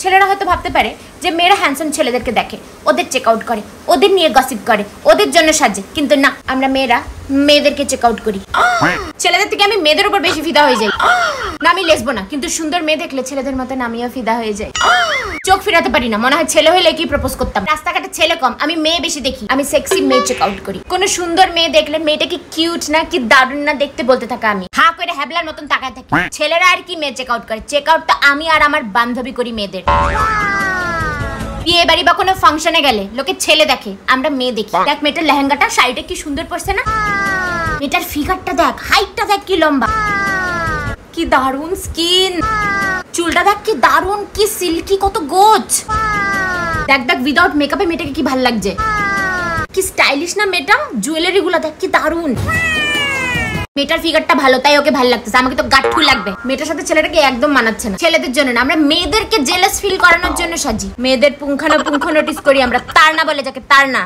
ছেলেরা হয়তো ভাবতে পারে যে মেয়েরা হ্যান্ডসাম ছেলেদেরকে দেখে, ওদের চেক আউট করে, ওদের নিয়ে গসিপ করে, ওদের জন্য সাজে, কিন্তু না, আমরা মেয়েরা মেয়েদেরকে চেক আউট করি। ছেলেদের থেকে আমি মেয়েদের উপর বেশি ফিদা হয়ে যাই। না আমি লেসবো না, কিন্তু সুন্দর মেয়ে দেখলে ছেলেদের মতন আমিও ফিদা হয়ে যাই। চোখ ফিরাতে পারি না, মনে হয় ছেলে হলে কি প্রপোজ করতাম। রাস্তাঘাটে ছেলে কম, আমি মেয়ে বেশি দেখি। আমি সেক্সি মেয়ে চেক আউট করি। কোন সুন্দর মেয়ে দেখলে মেয়েটা কি কিউট না কি দারুণ না দেখতে বলতে থাকা আমি হা করে হ্যাবলার মতন তাকায় থাকি। ছেলেরা আর কি মেয়ে চেক আউট করে, চেক আউট তো আমি আর আমার বান্ধবী করি মেয়েদের। বিয়ে বাড়ি বা কোনো ফাংশনে গেলে লোকে ছেলে দেখে, আমরা মেয়ে দেখি। দেখ মেয়েটার লেহেঙ্গাটা শাড়িটা কি সুন্দর পরছে না, মেয়েটার ফিগারটা দেখ, হাইটটা দেখ কি লম্বা, কি দারুণ স্কিন, চুলটা দেখ কি দারুণ, কি সিল্কি, কত গোছ। দেখ দেখ উইদাউট মেকআপে মেয়েটাকে কি ভালো লাগছে, কি স্টাইলিশ না মেয়েটা, জুয়েলারি গুলো দেখ কি দারুণ। মেয়েটার ফিগারটা ভালো তাই ওকে ভালো লাগতেছে, আমাকে তো গাঠু লাগবে। মেয়েটার সাথে ছেলেটাকে একদম মানাচ্ছে না। ছেলেদের জন্য না, আমরা মেয়েদেরকে জেলাস ফিল করানোর জন্য সাজি। মেয়েদের পুঙ্খানো পুঙ্খ নোটিস করি আমরা, তার না বলে যাকে, তার না।